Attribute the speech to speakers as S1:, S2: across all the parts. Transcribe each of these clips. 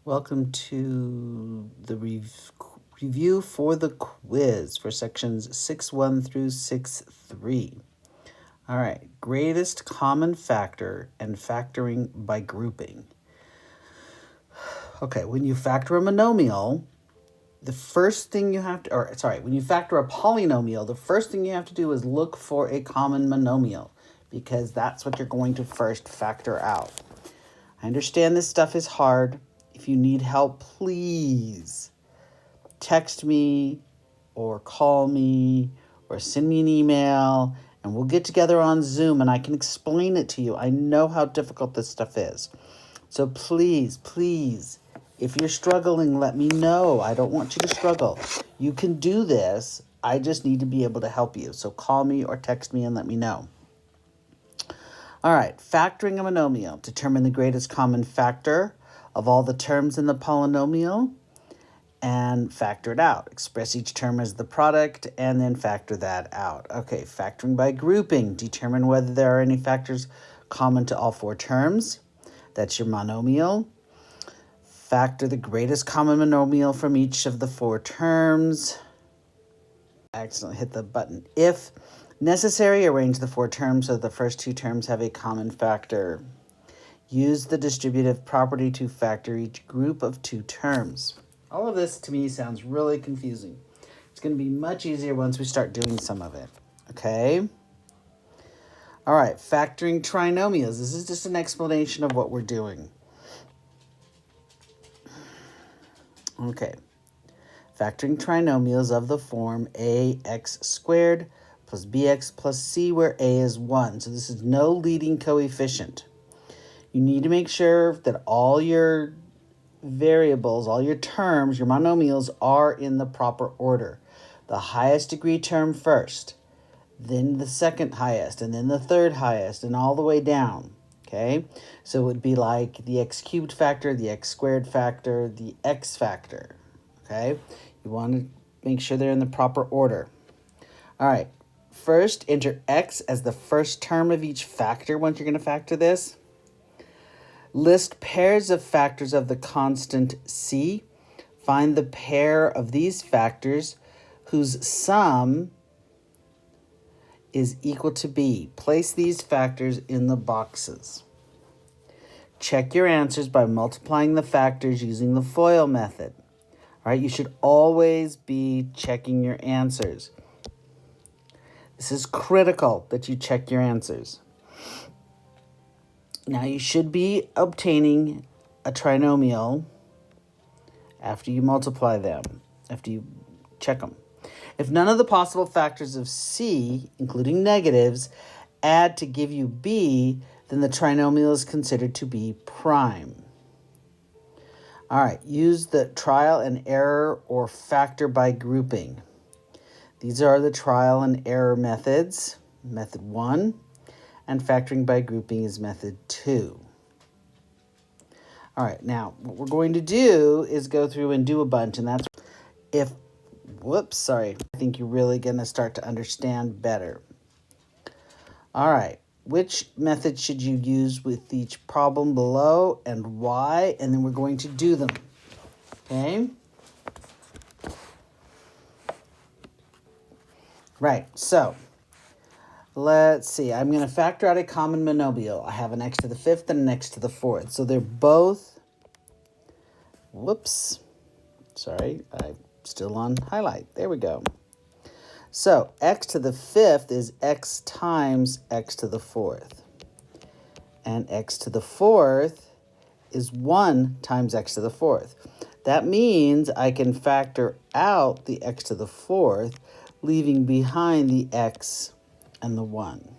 S1: Welcome to the review for the quiz for sections 6.1 through 6.3. All right, greatest common factor and factoring by grouping. Okay, when you factor a monomial, the first thing you have to, when you factor a polynomial, the first thing you have to do is look for a common monomial because that's what you're going to first factor out. I understand this stuff is hard. If you need help, please text me or call me or send me an email and we'll get together on Zoom and I can explain it to you. I know how difficult this stuff is. So please, if you're struggling, let me know. I don't want you to struggle. You can do this. I just need to be able to help you. So call me or text me and let me know. All right, factoring a monomial. Determine the greatest common factor of all the terms in the polynomial and factor it out. Express each term as the product and then factor that out. Okay, factoring by grouping. Determine whether there are any factors common to all four terms. That's your monomial. Factor the greatest common monomial from each of the four terms. I accidentally hit the button. If necessary, arrange the four terms so the first two terms have a common factor. Use the distributive property to factor each group of two terms. All of this to me sounds really confusing. It's going to be much easier once we start doing some of it. Okay? All right, factoring trinomials. This is just an explanation of what we're doing. Okay. Factoring trinomials of the form ax squared plus bx plus c, where a is 1. So this is no leading coefficient. You need to make sure that all your variables, all your terms, your monomials are in the proper order. The highest degree term first, then the second highest, and then the third highest, and all the way down. Okay? So it would be like the x cubed factor, the x squared factor, the x factor. Okay? You want to make sure they're in the proper order. All right. First, enter x as the first term of each factor once you're going to factor this. List pairs of factors of the constant c. Find the pair of these factors whose sum is equal to b. Place these factors in the boxes. Check your answers by multiplying the factors using the FOIL method. All right, you should always be checking your answers. This is critical that you check your answers. Now, you should be obtaining a trinomial after you multiply them, after you check them. If none of the possible factors of c, including negatives, add to give you b, then the trinomial is considered to be prime. All right, use the trial and error or factor by grouping. These are the trial and error methods. Method 1. And factoring by grouping is method 2. All right, now what we're going to do is go through and do a bunch, and that's I think you're really going to start to understand better. All right, which method should you use with each problem below and why? And then we're going to do them, okay? Right, so let's see. I'm going to factor out a common monomial. I have an x to the 5th and an x to the 4th. So they're both, I'm still on highlight. There we go. So x to the 5th is x times x to the 4th. And x to the 4th is 1 times x to the 4th. That means I can factor out the x to the 4th, leaving behind the x and the 1.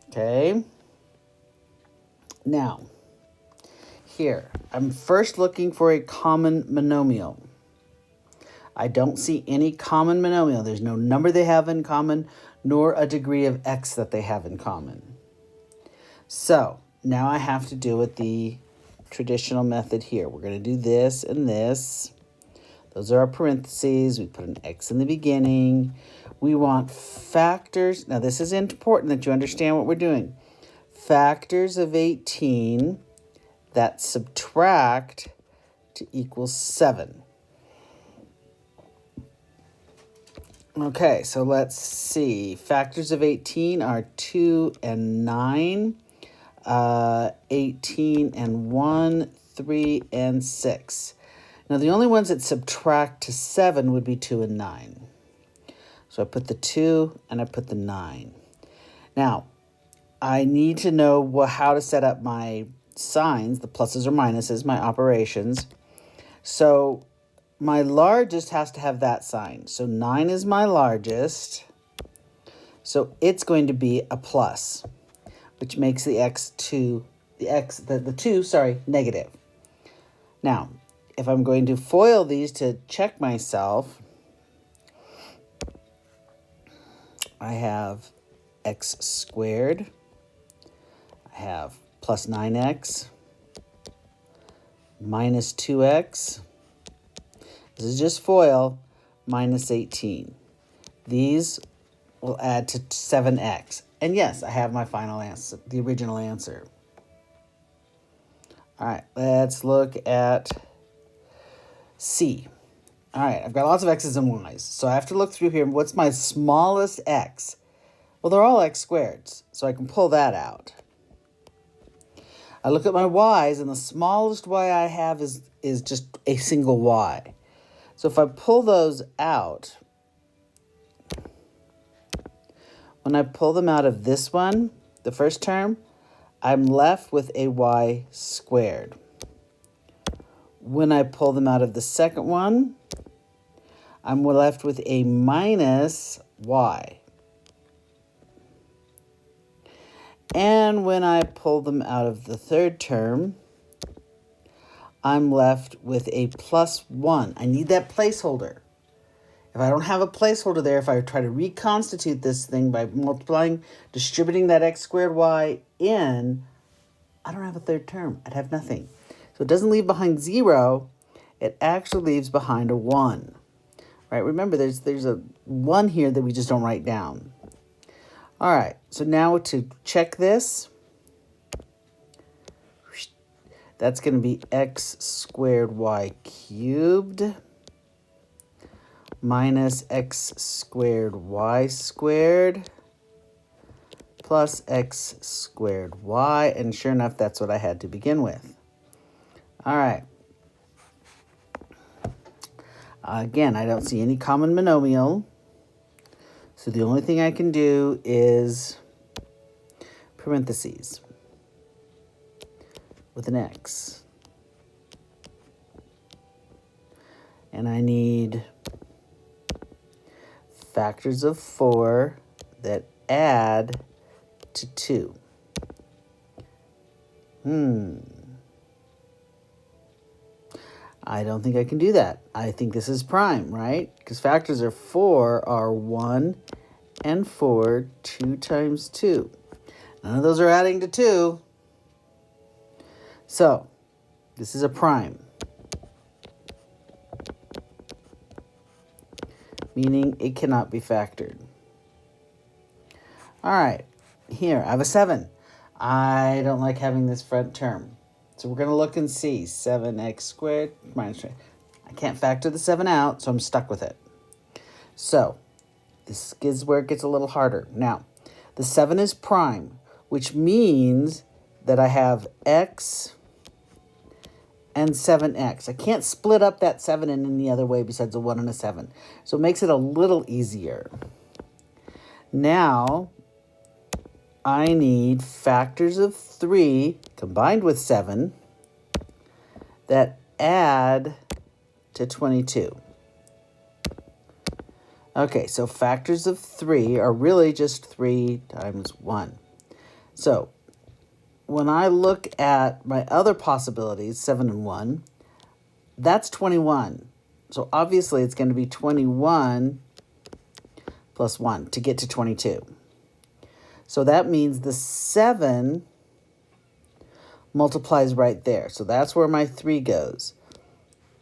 S1: Okay? Now, here, I'm first looking for a common monomial. I don't see any common monomial. There's no number they have in common, nor a degree of x that they have in common. So, now I have to do it the traditional method here. We're going to do this and this. Those are our parentheses. We put an x in the beginning. We want factors. Now, this is important that you understand what we're doing. Factors of 18 that subtract to equal 7. Okay, so let's see. Factors of 18 are 2 and 9, 18 and 1, 3 and 6. Now, the only ones that subtract to 7 would be 2 and 9. So I put the 2 and I put the 9. Now, I need to know how to set up my signs, the pluses or minuses, my operations. So my largest has to have that sign. So 9 is my largest. So it's going to be a plus, which makes the two negative. Now, if I'm going to FOIL these to check myself, I have x squared. I have plus 9x minus 2x. This is just FOIL, minus 18. These will add to 7x. And yes, I have my final answer, the original answer. All right, let's look at C. All right, I've got lots of x's and y's. So I have to look through here. What's my smallest x? Well, they're all x squareds, so I can pull that out. I look at my y's, and the smallest y I have is just a single y. So if I pull those out, when I pull them out of this one, the first term, I'm left with a y squared. When I pull them out of the second one, I'm left with a minus y. And when I pull them out of the third term, I'm left with a plus 1. I need that placeholder. If I don't have a placeholder there, if I try to reconstitute this thing by multiplying, distributing that x squared y in, I don't have a third term. I'd have nothing. So it doesn't leave behind 0. It actually leaves behind a 1. Right? Remember, there's a 1 here that we just don't write down. All right, so now to check this, that's going to be x squared y cubed minus x squared y squared plus x squared y. And sure enough, that's what I had to begin with. All right. Again, I don't see any common monomial. So the only thing I can do is parentheses with an x. And I need factors of 4 that add to 2. I don't think I can do that. I think this is prime, right? Because factors of 4 are 1 and 4, 2 times 2. None of those are adding to 2. So, this is a prime. Meaning it cannot be factored. All right, here, I have a 7. I don't like having this front term. So we're going to look and see. 7x squared minus 3. I can't factor the 7 out, so I'm stuck with it. So this is where it gets a little harder. Now, the 7 is prime, which means that I have x and 7x. I can't split up that 7 in any other way besides a 1 and a 7. So it makes it a little easier. Now, I need factors of 3 combined with 7 that add to 22. Okay, so factors of 3 are really just 3 times 1. So when I look at my other possibilities, 7 and 1, that's 21. So obviously it's going to be 21 plus 1 to get to 22. So that means the 7 multiplies right there. So that's where my 3 goes.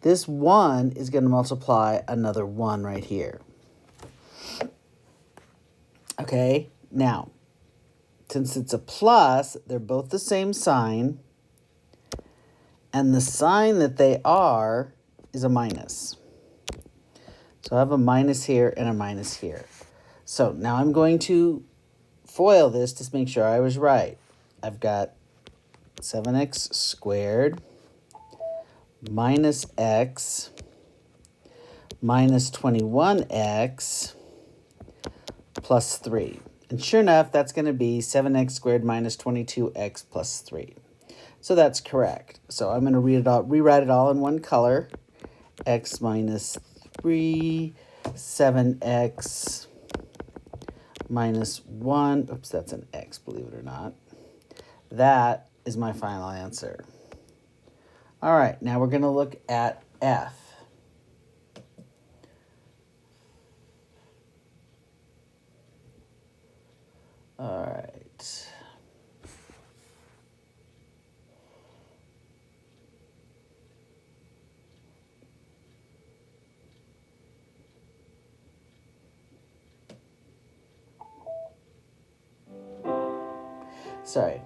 S1: This 1 is going to multiply another 1 right here. Okay, now, since it's a plus, they're both the same sign. And the sign that they are is a minus. So I have a minus here and a minus here. So now I'm going to FOIL this to make sure I was right. I've got 7x squared minus x minus 21x plus 3. And sure enough, that's going to be 7x squared minus 22x plus 3. So that's correct. So I'm going to rewrite it all in one color. X minus 3, 7x minus 1. Oops, that's an x, believe it or not. That is my final answer. All right, now we're going to look at F. All right. Sorry,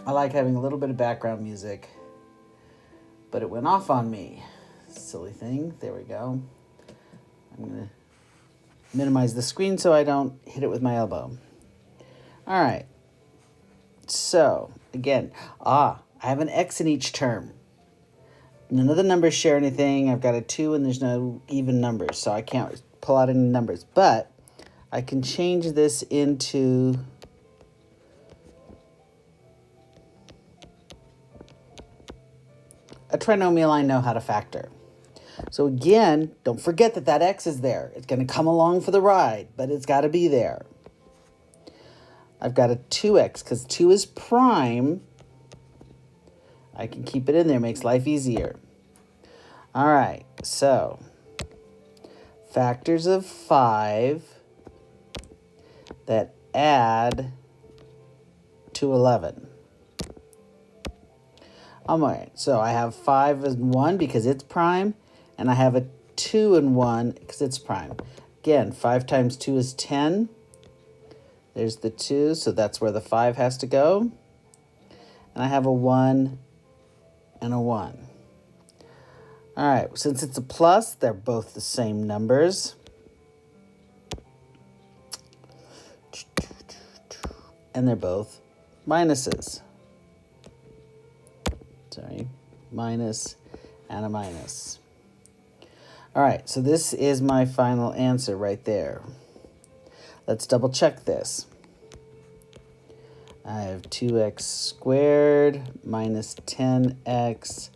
S1: I like having a little bit of background music, but it went off on me. Silly thing. There we go. I'm going to minimize the screen so I don't hit it with my elbow. All right. So, again, I have an x in each term. None of the numbers share anything. I've got a 2 and there's no even numbers, so I can't pull out any numbers. But I can change this into a trinomial I know how to factor. So again, don't forget that that x is there. It's going to come along for the ride, but it's got to be there. I've got a 2x because 2 is prime. I can keep it in there, makes life easier. All right, so factors of 5 that add to 11. All right, so I have 5 as 1 because it's prime, and I have a 2 and 1 because it's prime. Again, 5 times 2 is 10. There's the 2, so that's where the 5 has to go. And I have a 1 and a 1. All right, since it's a plus, they're both the same numbers. And they're both minuses. Sorry, minus and a minus. All right, so this is my final answer right there. Let's double check this. I have 2x squared minus 10x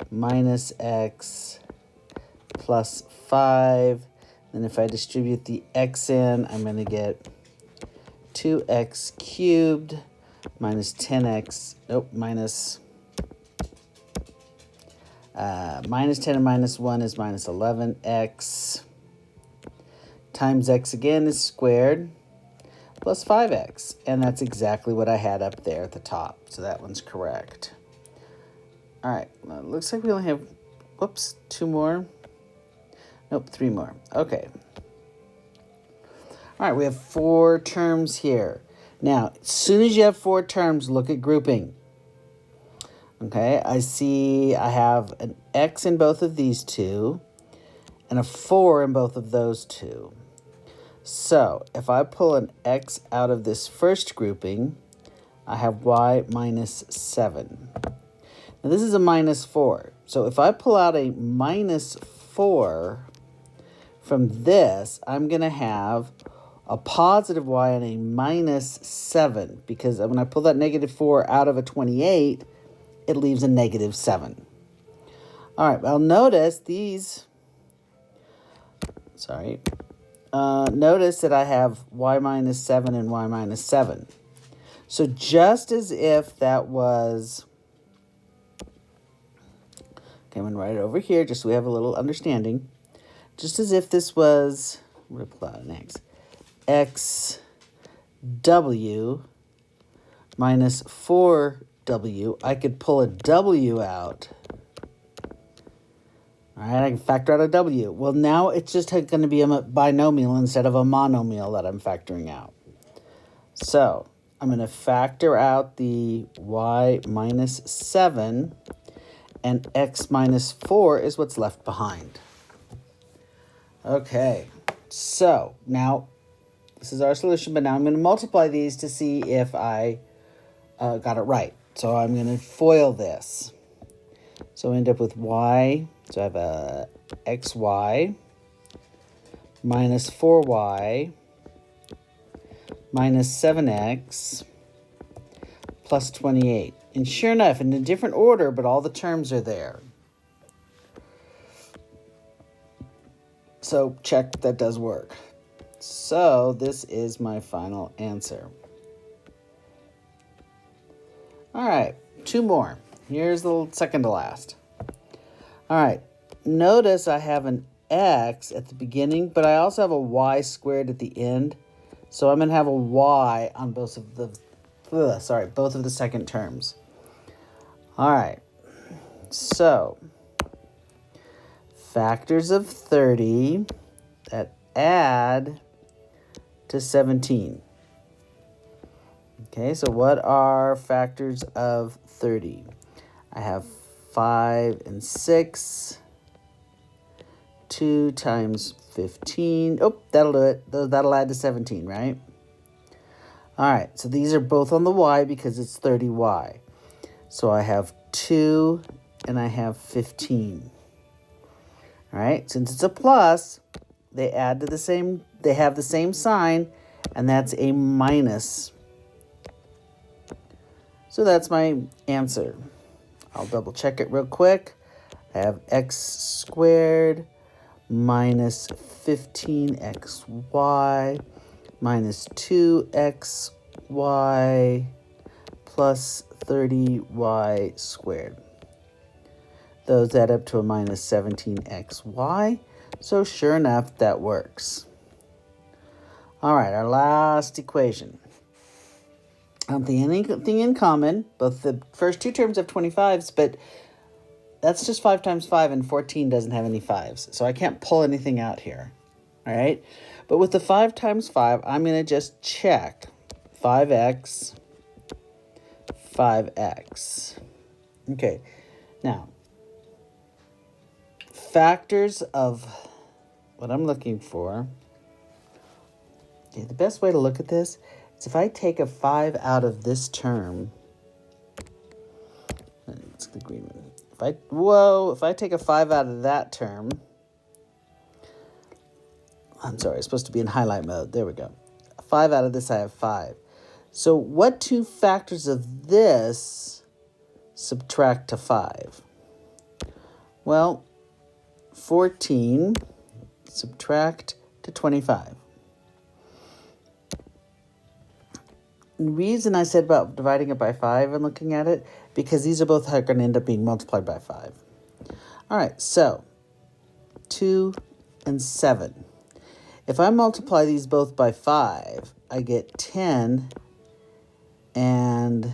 S1: minus x plus 5. Then if I distribute the x in, I'm going to get 2x cubed minus 10x, minus 10 and minus 1 is minus 11x. Times x again is squared plus 5x. And that's exactly what I had up there at the top. So that one's correct. All right, well, it looks like we only have, 2 more. Nope, 3 more. Okay. All right, we have 4 terms here. Now, as soon as you have 4 terms, look at grouping. Okay, I see I have an x in both of these two and a 4 in both of those two. So if I pull an x out of this first grouping, I have y minus 7. Now this is a minus 4. So if I pull out a minus 4 from this, I'm going to have a positive y and a minus 7, because when I pull that negative 4 out of a 28, it leaves a negative 7. All right, well, notice these, notice that I have y minus 7 and y minus 7. So just as if that was, okay, I'm going to write it over here just so we have a little understanding. Just as if this was, I'm going to pull out an x, xw minus 4w, I could pull a w out. All right, I can factor out a w. Well, now it's just going to be a binomial instead of a monomial that I'm factoring out. So I'm going to factor out the y minus 7, and x minus 4 is what's left behind. Okay, so now this is our solution, but now I'm going to multiply these to see if I got it right. So I'm going to FOIL this. So I end up with y, so I have a xy minus 4y minus 7x plus 28. And sure enough, in a different order, but all the terms are there. So check that does work. So this is my final answer. All right, 2 more. Here's the second to last. All right, notice I have an x at the beginning, but I also have a y squared at the end. So I'm going to have a y on both of the second terms. All right, so factors of 30 that add to 17. Okay, so what are factors of 30? I have 5 and 6. 2 times 15. Oh, that'll do it. That'll add to 17, right? All right, so these are both on the y because it's 30y. So I have 2 and I have 15. All right, since it's a plus, they add to the same, they have the same sign, and that's a minus. So that's my answer. I'll double check it real quick. I have x squared minus 15xy minus 2xy plus 30y squared. Those add up to a minus 17xy. So sure enough, that works. All right, our last equation. I don't think anything in common. Both the first 2 terms have 25s, but that's just 5 times 5, and 14 doesn't have any 5s. So I can't pull anything out here. All right? But with the 5 times 5, I'm going to just check 5x, 5x. Okay. Now, factors of what I'm looking for. Okay, the best way to look at this is if I take a 5 out of this term. It's the green one. If I take a 5 out of that term, I'm sorry, it's supposed to be in highlight mode. There we go. 5 out of this, I have 5. So what 2 factors of this subtract to 5? Well, 14 subtract to 25. The reason I said about dividing it by 5 and looking at it, because these are both going to end up being multiplied by 5. All right, so 2 and 7. If I multiply these both by 5, I get 10 and,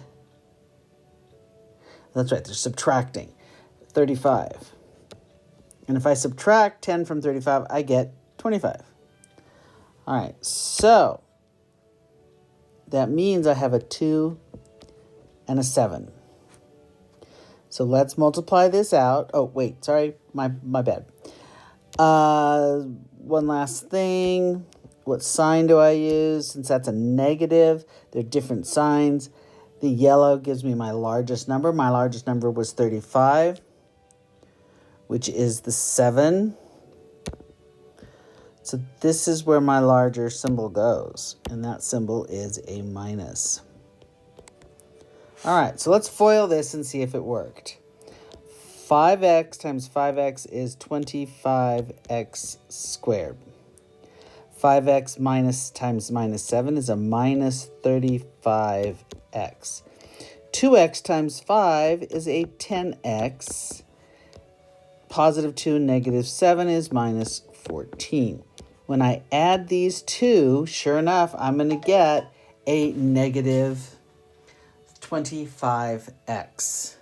S1: that's right, they're subtracting, 35. And if I subtract 10 from 35, I get 25. All right, so that means I have a 2 and a 7. So let's multiply this out. Oh, wait, sorry, my bad. One last thing. What sign do I use? Since that's a negative, they're different signs. The yellow gives me my largest number. My largest number was 35, which is the 7. So this is where my larger symbol goes, and that symbol is a minus. All right, so let's FOIL this and see if it worked. 5x times 5x is 25x squared. 5x minus times minus 7 is a minus 35x. 2x times 5 is a 10x. Positive 2 and negative 7 is minus 14. When I add these two, sure enough, I'm going to get a negative 25x.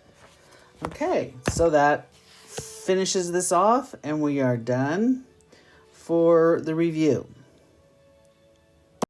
S1: Okay, so that finishes this off, and we are done for the review.